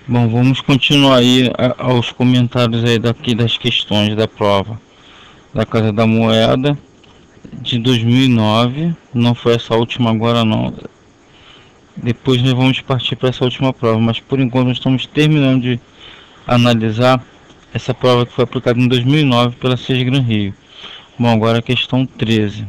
Bom, vamos continuar aí aos comentários aí daqui das questões da prova da Casa da Moeda de 2009. Não foi essa última agora não. Depois nós vamos partir para essa última prova, mas por enquanto nós estamos terminando de analisar essa prova que foi aplicada em 2009 pela Sesgran Rio. Bom, agora a questão 13.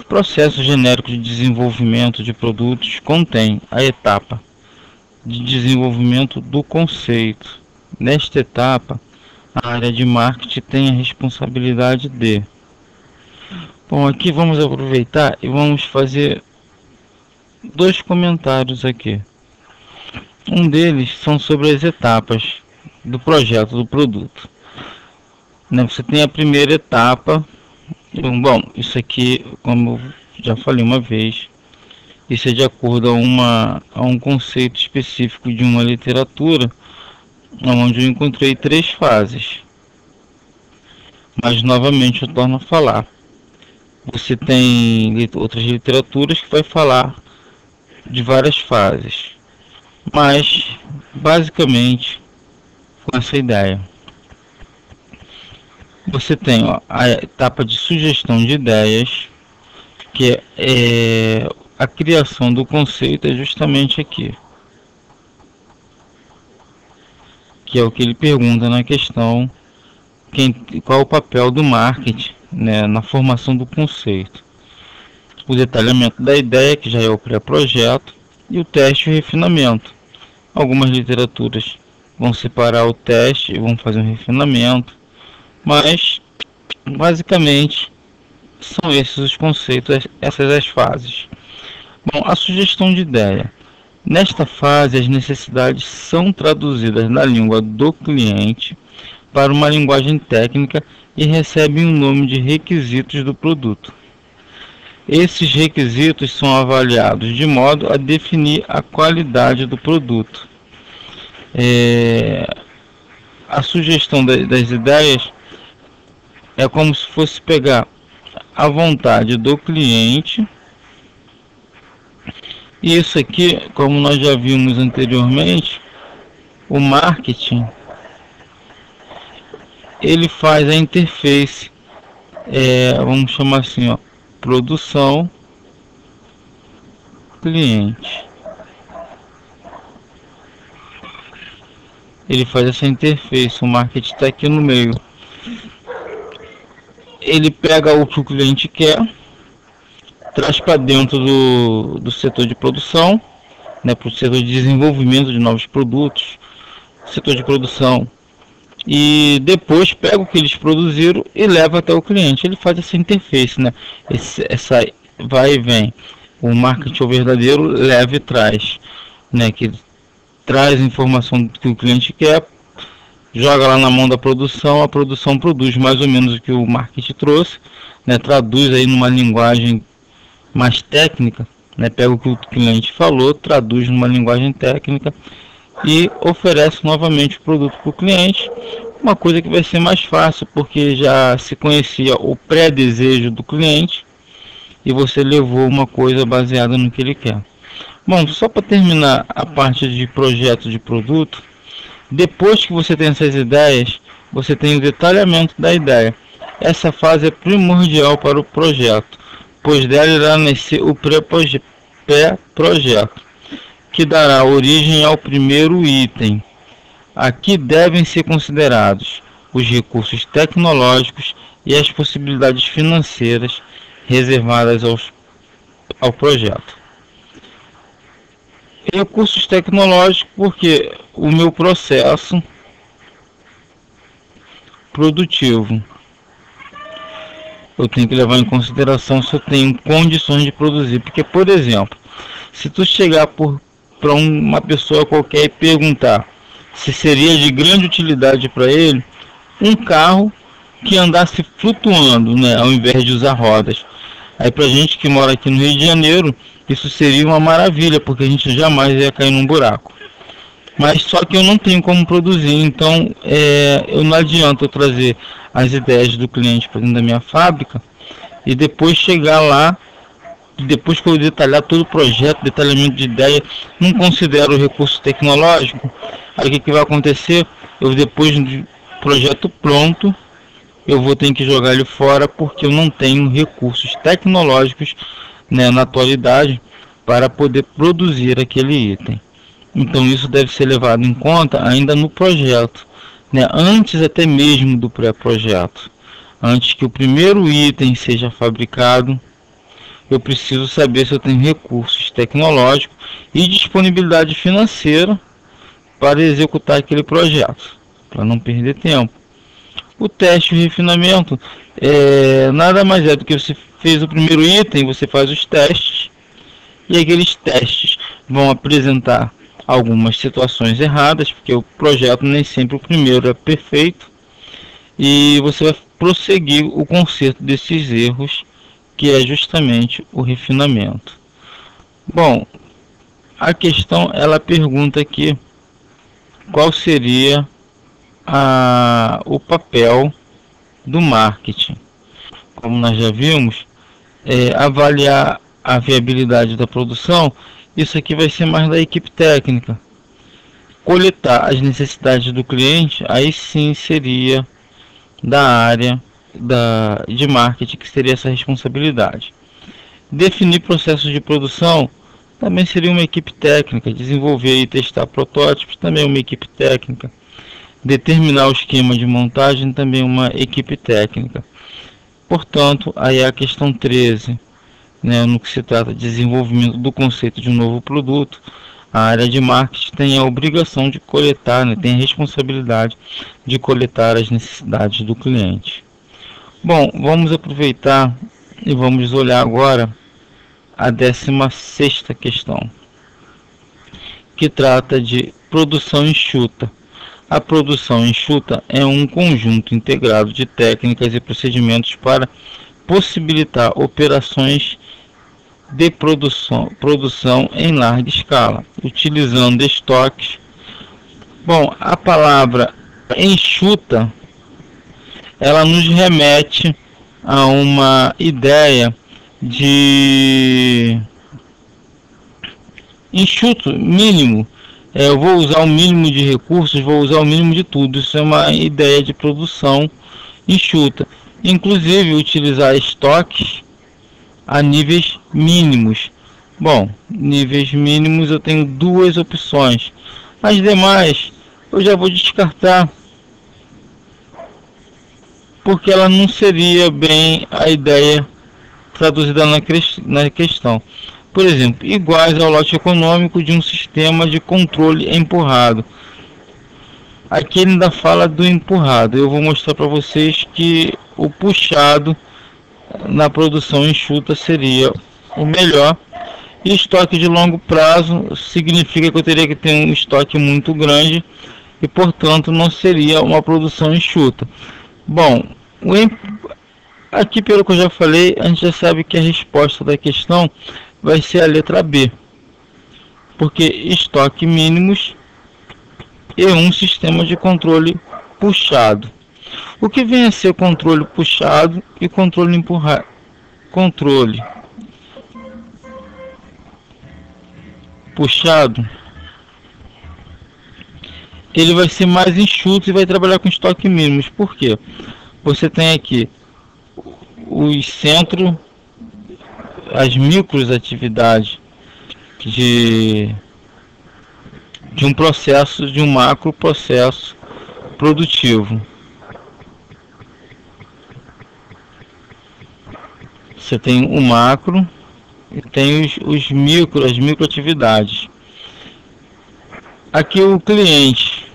O processo genérico de desenvolvimento de produtos contém a etapa de desenvolvimento do conceito. Nesta etapa, a área de marketing tem a responsabilidade de... Bom, aqui vamos aproveitar e vamos fazer dois comentários aqui. Um deles são sobre as etapas do projeto do produto. Você tem a primeira etapa. Bom, isso aqui, como eu já falei uma vez, isso é de acordo a um conceito específico de uma literatura, onde eu encontrei 3 fases. Mas novamente eu torno a falar. Você tem outras literaturas que vai falar de várias fases, mas basicamente com essa ideia. Você tem a etapa de sugestão de ideias, que é a criação do conceito, é justamente aqui, que é o que ele pergunta na questão, qual é o papel do marketing, né, na formação do conceito. O detalhamento da ideia, que já é o pré-projeto, e o teste e o refinamento. Algumas literaturas vão separar o teste e vão fazer um refinamento, mas basicamente são esses os conceitos, essas as fases. Bom, a sugestão de ideia. Nesta fase, as necessidades são traduzidas na língua do cliente para uma linguagem técnica e recebem o nome de requisitos do produto. Esses requisitos são avaliados de modo a definir a qualidade do produto. A sugestão das ideias é como se fosse pegar a vontade do cliente. E isso aqui, como nós já vimos anteriormente, o marketing ele faz a interface, vamos chamar assim, produção cliente. Ele faz essa interface, o marketing está aqui no meio. Ele pega o que o cliente quer, traz para dentro do setor de produção, né, para o setor de desenvolvimento de novos produtos, setor de produção, e depois pega o que eles produziram e leva até o cliente. Ele faz essa interface, né, essa vai e vem. O marketing verdadeiro leva e traz, né, que traz a informação que o cliente quer, joga lá na mão da produção, a produção produz mais ou menos o que o marketing trouxe, né, traduz aí numa linguagem mais técnica, né, pega o que o cliente falou, traduz numa linguagem técnica e oferece novamente o produto para o cliente, uma coisa que vai ser mais fácil, porque já se conhecia o pré-desejo do cliente e você levou uma coisa baseada no que ele quer. Bom, só para terminar a parte de projeto de produto, depois que você tem essas ideias, você tem o detalhamento da ideia. Essa fase é primordial para o projeto, pois dela irá nascer o pré-projeto, que dará origem ao primeiro item. Aqui devem ser considerados os recursos tecnológicos e as possibilidades financeiras reservadas ao projeto. Recursos tecnológicos, porque o meu processo produtivo, eu tenho que levar em consideração se eu tenho condições de produzir. Porque, por exemplo, se tu chegar para uma pessoa qualquer e perguntar se seria de grande utilidade para ele um carro que andasse flutuando, né, ao invés de usar rodas. Aí pra gente que mora aqui no Rio de Janeiro, isso seria uma maravilha, porque a gente jamais ia cair num buraco. Mas só que eu não tenho como produzir, então eu não adianta eu trazer as ideias do cliente para dentro da minha fábrica e depois chegar lá, depois que eu detalhar todo o projeto, detalhamento de ideia, não considero o recurso tecnológico, Aí o que, que vai acontecer? Eu, depois do projeto pronto, eu vou ter que jogar ele fora porque eu não tenho recursos tecnológicos, né, na atualidade para poder produzir aquele item. Então isso deve ser levado em conta ainda no projeto, né, antes até mesmo do pré-projeto. Antes que o primeiro item seja fabricado, eu preciso saber se eu tenho recursos tecnológicos e disponibilidade financeira para executar aquele projeto, para não perder tempo. O teste e o refinamento nada mais é do que você fez o primeiro item, você faz os testes, e aqueles testes vão apresentar algumas situações erradas, porque o projeto nem sempre o primeiro é perfeito, e você vai prosseguir o conserto desses erros, que é justamente o refinamento. Bom, a questão, ela pergunta aqui qual seria o papel do marketing. Como nós já vimos, avaliar a viabilidade da produção, isso aqui vai ser mais da equipe técnica. Coletar as necessidades do cliente, aí sim seria da área de marketing, que seria essa responsabilidade. Definir processos de produção também seria uma equipe técnica. Desenvolver e testar protótipos também uma equipe técnica. Determinar o esquema de montagem também uma equipe técnica. Portanto, aí é a questão 13, né, no que se trata de desenvolvimento do conceito de um novo produto. A área de marketing tem a obrigação de coletar, né, tem a responsabilidade de coletar as necessidades do cliente. Bom, vamos aproveitar e vamos olhar agora a 16ª questão, que trata de produção enxuta. A produção enxuta é um conjunto integrado de técnicas e procedimentos para possibilitar operações de produção em larga escala, utilizando estoques. Bom, a palavra enxuta, ela nos remete a uma ideia de enxuto, mínimo. Eu vou usar o mínimo de recursos, vou usar o mínimo de tudo. Isso é uma ideia de produção enxuta. Inclusive utilizar estoques a níveis mínimos. Bom, níveis mínimos eu tenho duas opções. As demais eu já vou descartar, porque ela não seria bem a ideia traduzida na questão. Por exemplo, iguais ao lote econômico de um sistema de controle empurrado. Aqui ele ainda fala do empurrado. Eu vou mostrar para vocês que o puxado na produção enxuta seria o melhor. E estoque de longo prazo significa que eu teria que ter um estoque muito grande e, portanto, não seria uma produção enxuta. Bom, aqui, pelo que eu já falei, a gente já sabe que a resposta da questão vai ser a letra B, porque estoque mínimos e um sistema de controle puxado. O que vem a ser controle puxado e controle empurrado? Controle puxado, ele vai ser mais enxuto e vai trabalhar com estoque mínimos. Por quê? Você tem aqui os centros, as microatividades de um processo, de um macro processo produtivo. Você tem o macro e tem as microatividades. Aqui o cliente,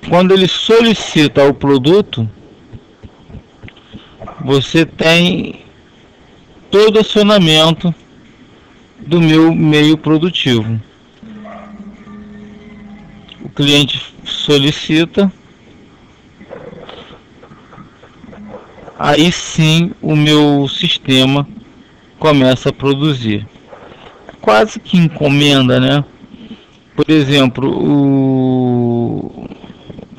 quando ele solicita o produto, você tem todo o acionamento do meu meio produtivo. O cliente solicita, aí sim o meu sistema começa a produzir. Quase que encomenda, né? Por exemplo,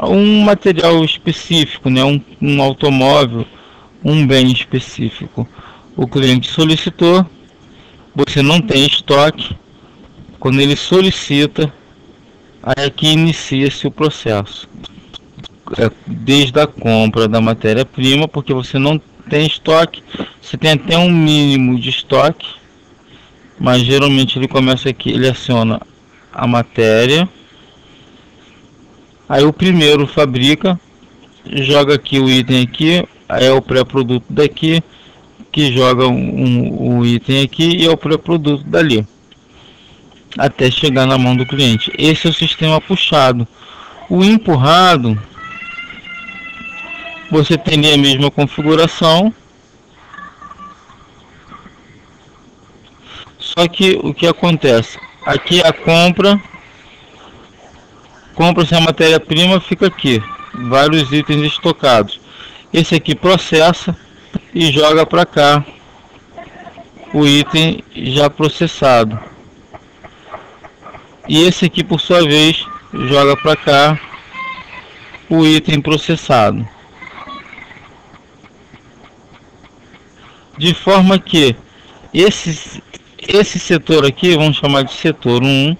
um material específico, né? Um automóvel, um bem específico. O cliente solicitou, você não tem estoque, Quando ele solicita, aí aqui inicia-se o processo. Desde a compra da matéria-prima, porque você não tem estoque, você tem até um mínimo de estoque, mas geralmente ele começa aqui, ele aciona a matéria, aí o primeiro fabrica, joga aqui o item aqui, aí é o pré-produto daqui, que joga o item aqui e é o pré-produto dali, até chegar na mão do cliente. Esse é o sistema puxado. O empurrado, você tem a mesma configuração, só que o que acontece? Aqui a compra-se a matéria-prima, fica aqui, vários itens estocados. Esse aqui processa e joga para cá o item já processado. E esse aqui, por sua vez, joga para cá o item processado. De forma que esse setor aqui, vamos chamar de setor 1,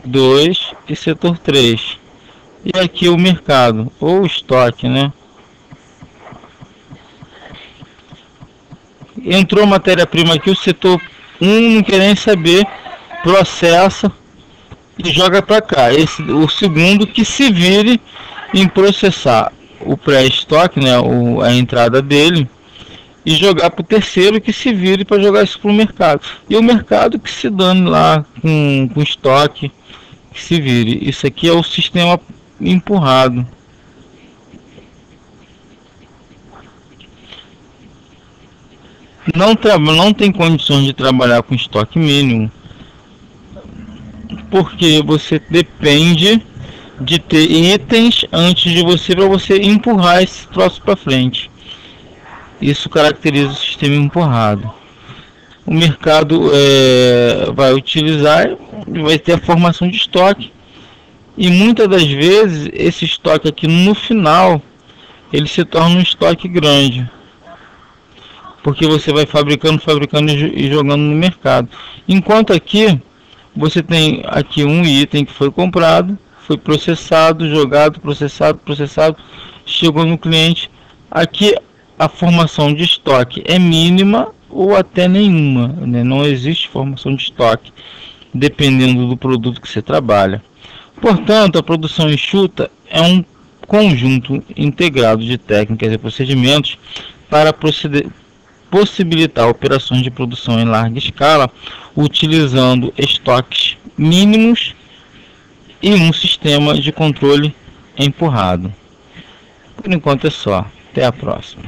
2 e setor 3. E aqui o mercado, ou estoque, né? Entrou matéria-prima aqui, o setor 1 não quer nem saber, processa e joga para cá. O segundo que se vire em processar o pré-estoque, né? A entrada dele, e jogar para o terceiro que se vire para jogar isso para o mercado. E o mercado que se dane lá com estoque, que se vire. Isso aqui é o sistema empurrado. Não tem condições de trabalhar com estoque mínimo, porque você depende de ter itens antes de você, para você empurrar esse troço para frente. Isso caracteriza o sistema empurrado. O mercado vai utilizar, vai ter a formação de estoque, e muitas das vezes esse estoque aqui no final ele se torna um estoque grande, porque você vai fabricando e jogando no mercado. Enquanto aqui você tem aqui um item que foi comprado, foi processado, jogado, processado, chegou no cliente. Aqui a formação de estoque é mínima ou até nenhuma, né? Não existe formação de estoque, dependendo do produto que você trabalha. Portanto, a produção enxuta é um conjunto integrado de técnicas e procedimentos para possibilitar operações de produção em larga escala, utilizando estoques mínimos e um sistema de controle empurrado. Por enquanto é só. Até a próxima.